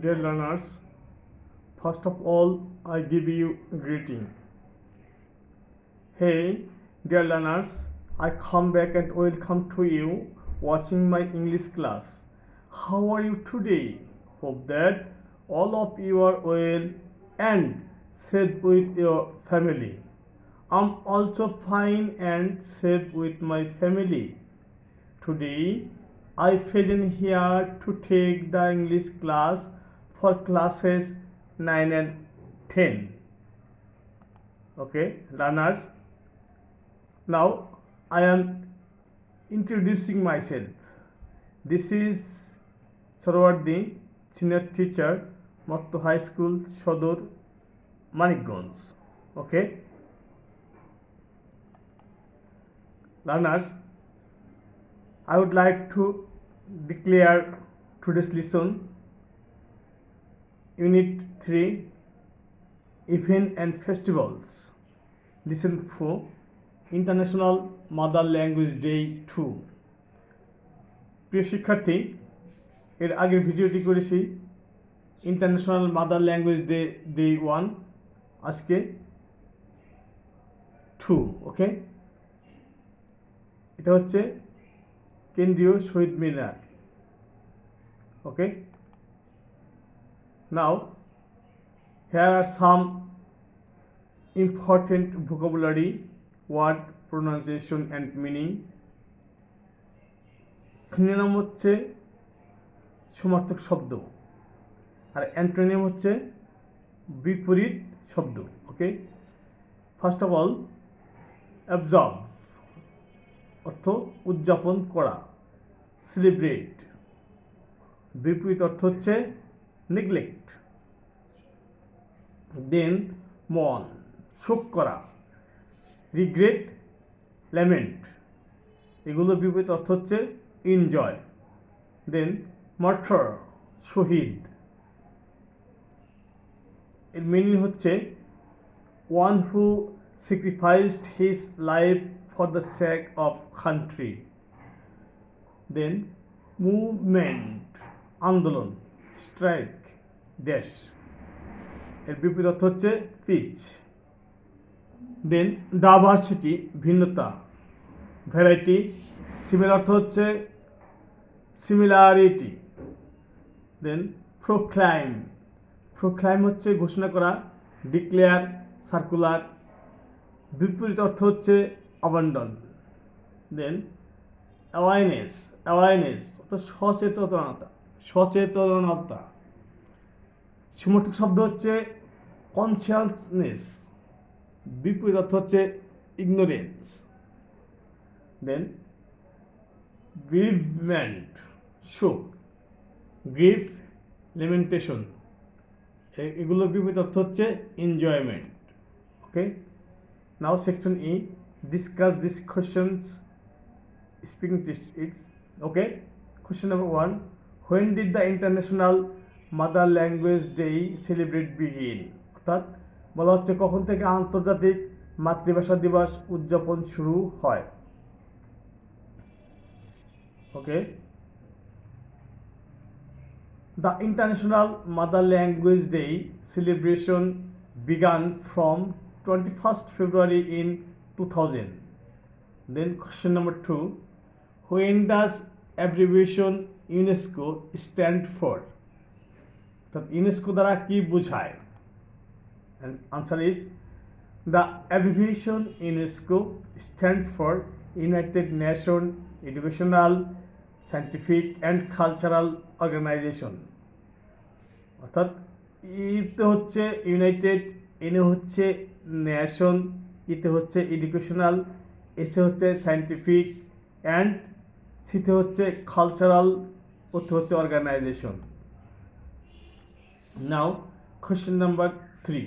Dear learners, first of all, I give you greeting. Hey, dear learners, I come back and welcome to you watching my English class. How are you today? Hope that all of you are well and safe with your family. I'm also fine and safe with my family. Today, I present here to take the English class for classes 9 and 10. Okay, learners. Now, I am introducing myself. This is Sarwardi, senior teacher, Motto High School, Shodor, Manikganj. Okay, learners, I would like to declare today's lesson, Unit 3, Events and Festivals. Listen 4, International Mother Language Day 2. প্রিয় শিক্ষার্থী, এর আগের ভিডিওটি করেছি international mother language day 1, আজকে 2. ওকে, এটা হচ্ছে কেন্দ্রীয় শহীদ মিনার. ওকে, নাও here are some important vocabulary, word, pronunciation and meaning. Synonym হচ্ছে সমার্থক শব্দ আর অ্যান্টোনিম হচ্ছে বিপরীত শব্দ. ওকে, ফার্স্ট অফ অল, অবজার্ভ অর্থ উদযাপন করা, সেলিব্রেট বিপরীত অর্থ হচ্ছে নেগলেক্ট. দেন মন শোক করা, রিগ্রেট, ল্যামেন্ট এগুলোর বিপরীত অর্থ হচ্ছে এনজয়. দেন মার্টার শহীদ, এর মিনিং হচ্ছে one who sacrificed his life for the sake of country. Then movement আন্দোলন, স্ট্রাইক, ড্যাশ এর বিপরীত অর্থ হচ্ছে পিচ. দেন ডাইভার্সিটি ভিন্নতা, ভ্যারাইটি সিমিলার অর্থ হচ্ছে সিমিলারিটি. দেন প্রোক্লাইম, প্রোক্লাইম হচ্ছে ঘোষণা করা, ডিক্লেয়ার, সার্কুলার বিপরীত অর্থ হচ্ছে অ্যাবান্ডন. দেন অ্যাওয়ারনেস, অ্যাওয়ারনেস অর্থাৎ সচেতনতা, সচেতনতা সমর্থক শব্দ হচ্ছে কনসিয়াসনেস বিপরীত অর্থ হচ্ছে ইগনোরেন্স. দেন গ্রিভমেন্ট শোক, গ্রিফ, লেমেন্টেশন এগুলোর বিপরীত অর্থ হচ্ছে enjoyment. Okay, now section E, discuss this questions speaking test it's. Okay, question number 1, when did the international mother language day celebrate begin, অর্থাৎ বলা হচ্ছে কখন থেকে আন্তর্জাতিক মাতৃভাষা দিবস উদযাপন শুরু হয়. ওকে, the International Mother Language Day celebration began from 21st February in 2000. Then question number 2, when does abbreviation UNESCO stand for, অর্থাৎ ইউনেস্কো দ্বারা কি বোঝায়? And answer is the abbreviation UNESCO stand for United Nations Educational, Scientific and Cultural Organization. অর্থাৎ ইতে হচ্ছে United, এনে হচ্ছে nation, ইতে হচ্ছে এডুকেশনাল, এসে হচ্ছে সায়েন্টিফিক অ্যান্ড সিতে হচ্ছে কালচারাল, ওতে হচ্ছে organization. Now question number 3,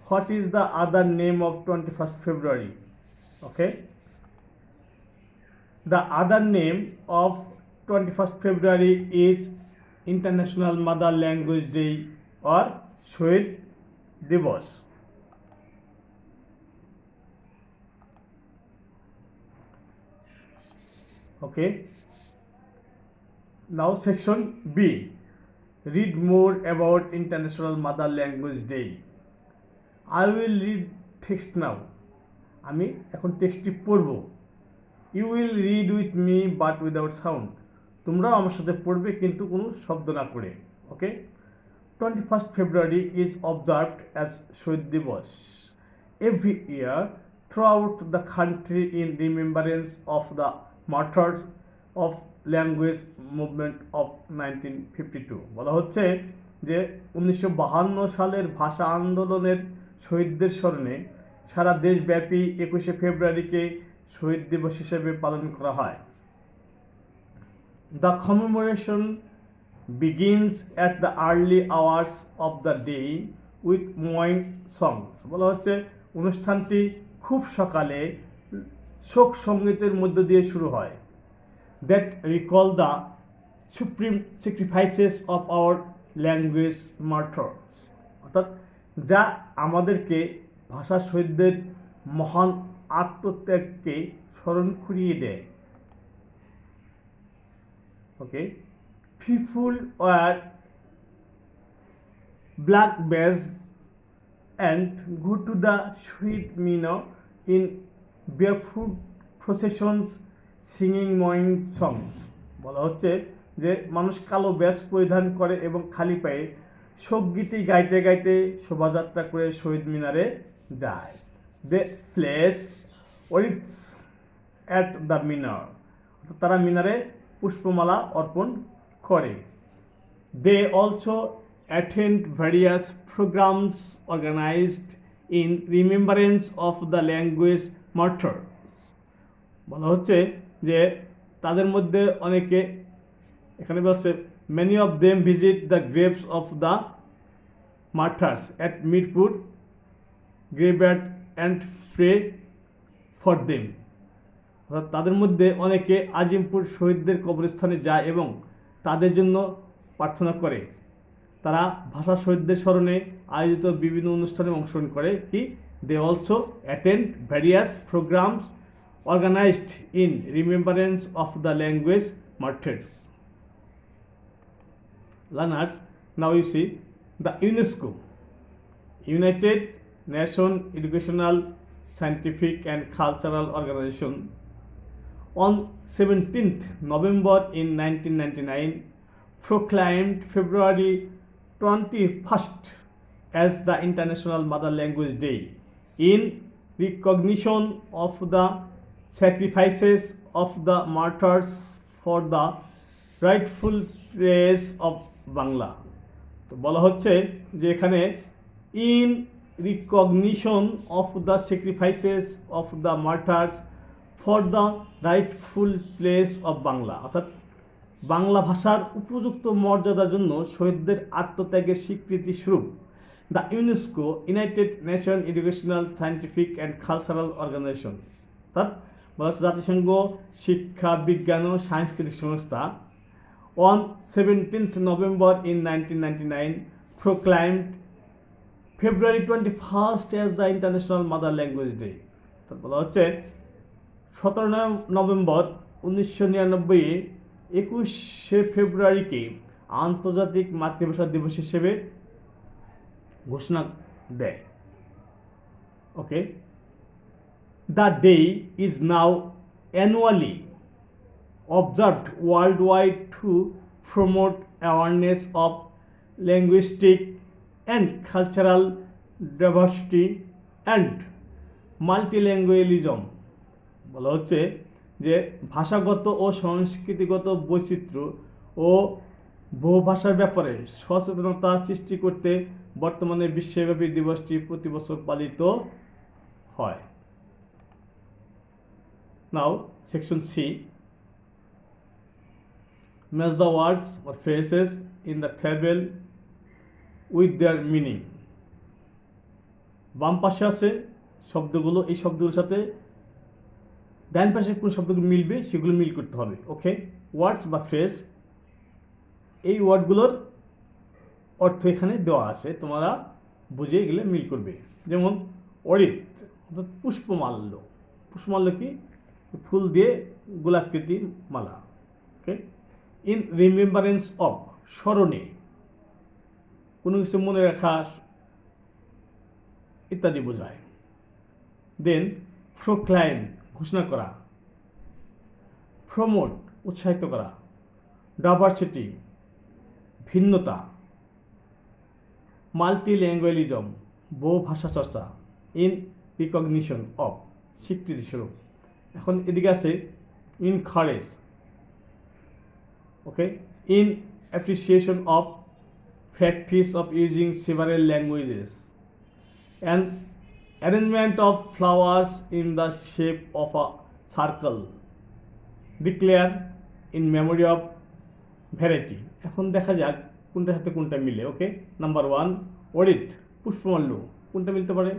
what is the other name of 21st February? Okay, the other name of 21st February is International Mother Language Day or Shohid Divas. Okay, now section B, read more about International Mother Language Day. I will read text now. আমি এখন টেক্সটটি পড়ব। You will read with me but without sound. তোমরাও আমার সাথে পড়বে কিন্তু কোনো শব্দ না করে। ওকে। 21st February is observed as Shohid Divas every year throughout the country in remembrance of the martyrs of language movement of 1952। বলা হচ্ছে যে 1952 সালের ভাষা আন্দোলনের শহীদদের স্মরণে সারা দেশব্যাপী 21শে ফেব্রুয়ারিকে শহীদ দিবস হিসেবে পালন করা হয়। The commemoration begins at the early hours of the day with mourning songs। বলা হচ্ছে অনুষ্ঠানটি খুব সকালে শোক সঙ্গীতের মধ্য দিয়ে শুরু হয়। That recall the supreme sacrifices of our language martyrs। অর্থাৎ যা আমাদেরকে ভাষা শহীদদের মহান আত্মত্যাগকে স্মরণ করিয়ে দেয়। ওকে। People wear black badges and go to the Shohid Minar in barefoot processions singing mourning songs। বলা হচ্ছে যে মানুষ কালো ব্যাজ পরিধান করে এবং খালি পায়ে শোকগীতি গাইতে গাইতে শোভাযাত্রা করে শহীদ মিনারে যায়। They place wreaths at the minar. তারা মিনারে পুষ্পমালা অর্পণ করে। They also attend various programs organized in remembrance of the language martyrs. বলা হচ্ছে যে তাদের মধ্যে অনেকে, এখানে বলছে many of them visit the graves of the martyrs at Mirpur graveyard and pray for them। তাদের মধ্যে অনেকে আজিমপুর শহীদদের কবরস্থানে যায় এবং তাদের জন্য প্রার্থনা করে। তারা ভাষা শহীদদের স্মরণে আয়োজিত বিভিন্ন অনুষ্ঠানে অংশগ্রহণ করে। কি? They also attend various programs organized in remembrance of the language martyrs. Learners, now you see the UNESCO, United Nations Educational, Scientific and Cultural Organization, on 17th November in 1999 proclaimed February 21st as the International Mother Language Day in recognition of the sacrifices of the martyrs for the rightful place of Bangla. তো বলা হচ্ছে যে এখানে in recognition of the sacrifices of the martyrs for the rightful place of Bangla. অর্থাৎ বাংলা ভাষার উপযুক্ত মর্যাদার জন্য শহীদদের আত্মত্যাগের স্বীকৃতি স্বরূপ the UNESCO, United Nation Educational, Scientific and Cultural Organization, অর্থাৎ জাতিসংঘ শিক্ষা, বিজ্ঞান ও সাংস্কৃতিক সংস্থা, on 17th November in 1999 proclaimed February 21st as the International Mother Language Day। তো বলা হচ্ছে 17 নভেম্বর 1999 21শে ফেব্রুয়ারিকে আন্তর্জাতিক মাতৃভাষা দিবস হিসেবে ঘোষণা দেয়। Okay. The day is now annually observed worldwide to promote awareness of linguistic and cultural diversity and multilingualism। বলা হচ্ছে যে ভাষাগত ও সংস্কৃতিগত বৈচিত্র্য ও বহুভাষার ব্যাপারে সচেতনতা সৃষ্টি করতে বর্তমানে বিশ্বব্যাপী দিবসটি প্রতি বছর পালিত হয়। Now section C, match the words or phrases in the table with their meaning। বাম পাশে আছে শব্দগুলো, এই শব্দগুলোর সাথে ডান পাশে কোন শব্দগুলো মিলবে সেগুলো মিল করতে হবে। ওকে। ওয়ার্ডস বা ফ্রেজ, এই ওয়ার্ডগুলোর অর্থ এখানে দেওয়া আছে, তোমরা বুঝে গেলে মিল করবে। যেমন অরিত অর্থাৎ পুষ্পমাল্য। পুষ্পমাল্য কি? ফুল দিয়ে গোলাকৃতি মালা। ওকে। ইন রিমেম্বারেন্স অফ, স্মরণে। কোনো কিছু মনে রাখা ইত্যাদি বোঝায়। দেন প্রোক্লাইম ঘোষণা করা, প্রমোট উৎসাহিত করা, ডাইভার্সিটি ভিন্নতা, মাল্টিল্যাঙ্গুয়ালিজম বহু ভাষা চর্চা, ইন রিকগনিশন অফ স্বীকৃতিস্বরূপ। এখন এদিকে আছে encourage, okay, in appreciation of practice of using several languages, an arrangement of flowers in the shape of a circle, declare in memory of variety। এখন দেখা যাক কোনটার সাথে কোনটা মিলে। ওকে, নাম্বার 1 অডিট পুষ্পমাল্য, কোনটা মিলতে পারে?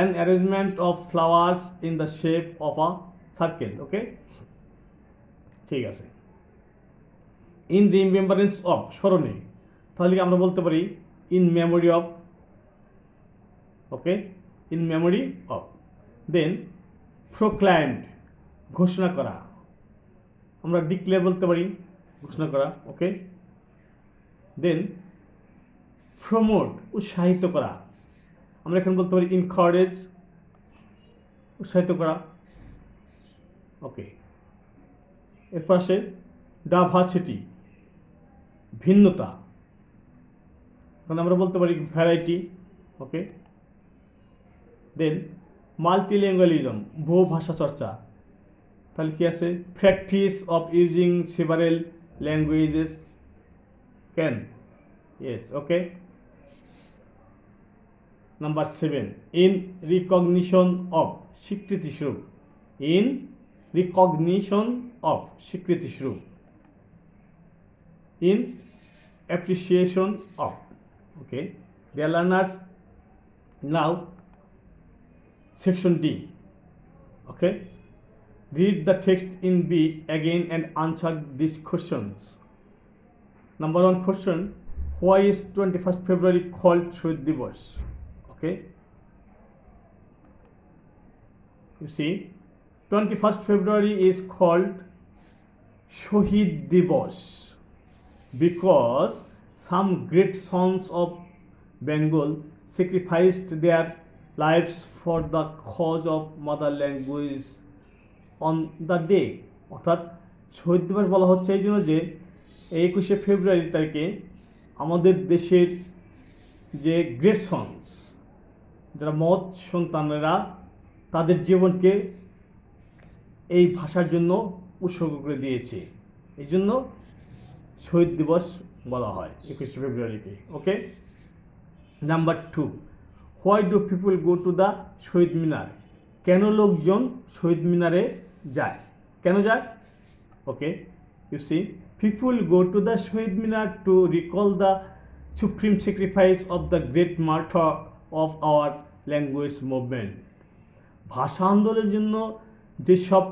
an arrangement of flowers in the shape of a circle। ওকে, ঠিক আছে। ইন রিমেম্বারেন্স অফ স্মরণে, তাহলে আমরা বলতে পারি in memory of. Okay, in memory of. Then proclaimed ঘোষণা করা, আমরা ডিক্লেয়ার বলতে পারি ঘোষণা করা। ওকে, দেন প্রমোট উৎসাহিত করা, আমরা এখানে বলতে পারি ইনকারেজ উৎসাহিত করা। ওকে, এর পাশে ডাইভার্সিটি ভিন্নতা, এখন আমরা বলতে পারি ভ্যারাইটি। ওকে, দেন মাল্টিল্যাঙ্গুয়ালিজম বহু ভাষা চর্চা, তাহলে কি আছে? Practice of using several languages can, yes. Okay, number 7 in recognition of স্বীকৃতিস্বরূপ, ইন রিকগনিশন অফ স্বীকৃতিস্বরূপ, in appreciation of। Okay, dear learners, now section D। Okay, read the text in B again and answer these questions। Number 1 question, why is 21st February called Shohid Divas? Okay, you see 21st February is called Shohid Divas because some great sons of Bengal sacrificed their lives for the cause of mother language on the day। অর্থাৎ শহীদ দিবস বলা হচ্ছে এই জন্য যে 21শে ফেব্রুয়ারি তারিখে আমাদের দেশের যে গ্রেট সন্স, যারা মহৎ সন্তানেরা তাদের জীবনকে এই ভাষার জন্য উৎসর্গ করে দিয়েছে, এই জন্য শহীদ দিবস বলা হয় 21শে ফেব্রুয়ারিকে। Okay, number 2 why do people go to the Shaheed Minar, কেন লোকজন শহীদ মিনারে যায়, কেন যায়? Okay, you see people go to the Shaheed Minar to recall the supreme sacrifice of the great martyr of our language movement. ভাষা আন্দোলনের জন্য যেসব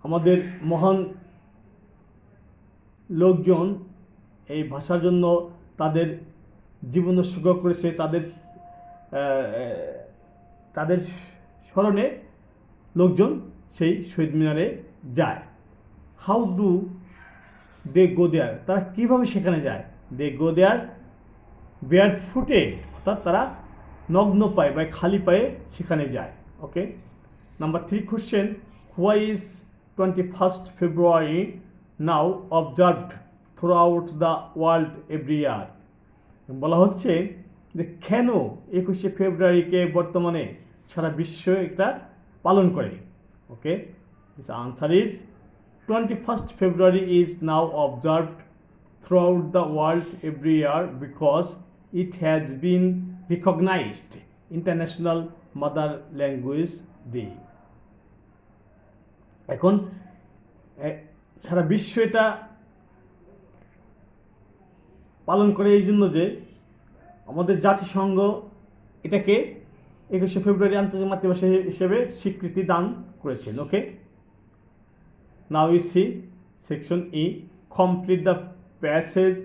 আমাদের মহান লোকজন এই ভাষার জন্য তাদের জীবন উৎসর্গ করেছে, তাদের স্মরণে লোকজন সেই শহীদ মিনারে যায়। হাউ ডু দে গো দেয়ার, তারা কীভাবে সেখানে যায়? দে গো দেয়ার বেয়ার ফুটেড, অর্থাৎ তারা নগ্ন পায়ে বা খালি পায়ে সেখানে যায়। Okay, number 3 question, why is 21st February now observed throughout the world every year. বলা হচ্ছে যে কেন 21শে ফেব্রুয়ারিকে বর্তমানে সারা বিশ্ব এটা পালন করে। Okay, answer is 21st February is now observed throughout the world every year because it has been recognized International Mother Language Day। এখন সারা বিশ্ব এটা পালন করে এই জন্য যে আমাদের জাতিসংঘ এটাকে 21শে ফেব্রুয়ারি আন্তর্জাতিক মাতৃভাষা হিসেবে স্বীকৃতি দান করেছেন। Okay, now you see section E, complete the passage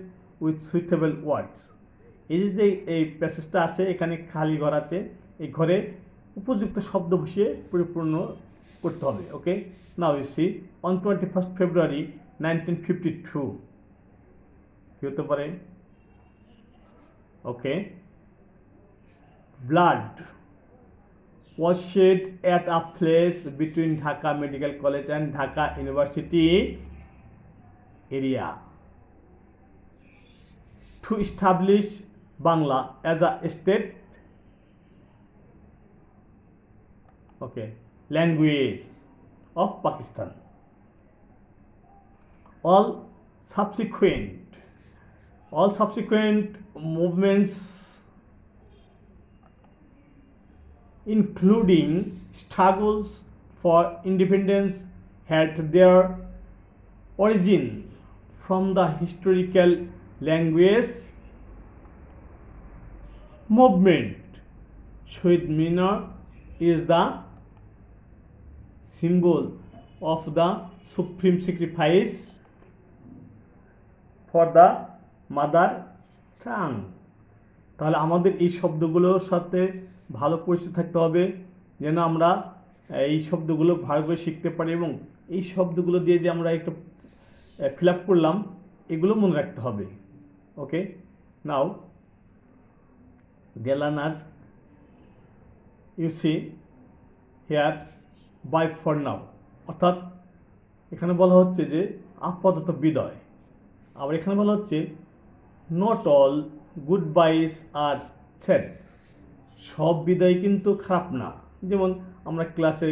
with suitable words. এই যে এই প্যাসেজটা আছে এখানে খালি ঘর আছে, এই ঘরে উপযুক্ত শব্দ বসিয়ে পরিপূর্ণ করতে হবে। Okay, now you see on 21st February 1952 কি হতে পারে? Okay, blood was shed at a place between Dhaka Medical College and Dhaka University area to establish Bangla as a state language of Pakistan. All subsequent movements, including struggles for independence, had their origin from the historical language movement. Shahid Minar is the symbol of the supreme sacrifice for the mother tongue. তাহলে আমাদের এই শব্দগুলোর সাথে ভালো পরিচিত থাকতে হবে, যেন আমরা এই শব্দগুলো ভালোভাবে শিখতে পারি, এবং এই শব্দগুলো দিয়ে যে আমরা একটা ফিল আপ করলাম এগুলো মনে রাখতে হবে। Okay, now dear learners, you see here bye for now, অর্থাৎ এখানে বলা হচ্ছে যে আপাতত বিদায়। আবার এখানে বলা হচ্ছে not all goodbyes are sad, সব বিদায় কিন্তু খারাপ না। যেমন আমরা ক্লাসে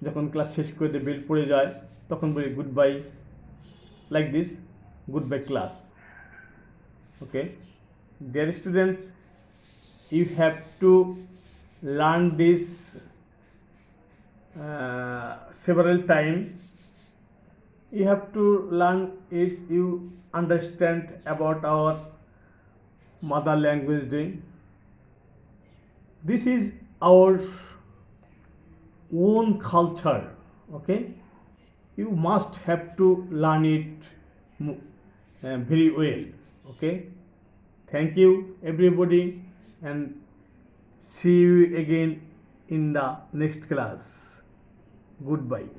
যখন ক্লাস শেষ করে দিয়ে বেল পড়ে যায় তখন বলি good bye, like this, good bye class. Okay, dear students, you have to learn this several times. You have to learn it, you understand about our mother language day. This is our own culture. Okay, you must have to learn it very well. Okay, thank you everybody, and see you again in the next class. Goodbye.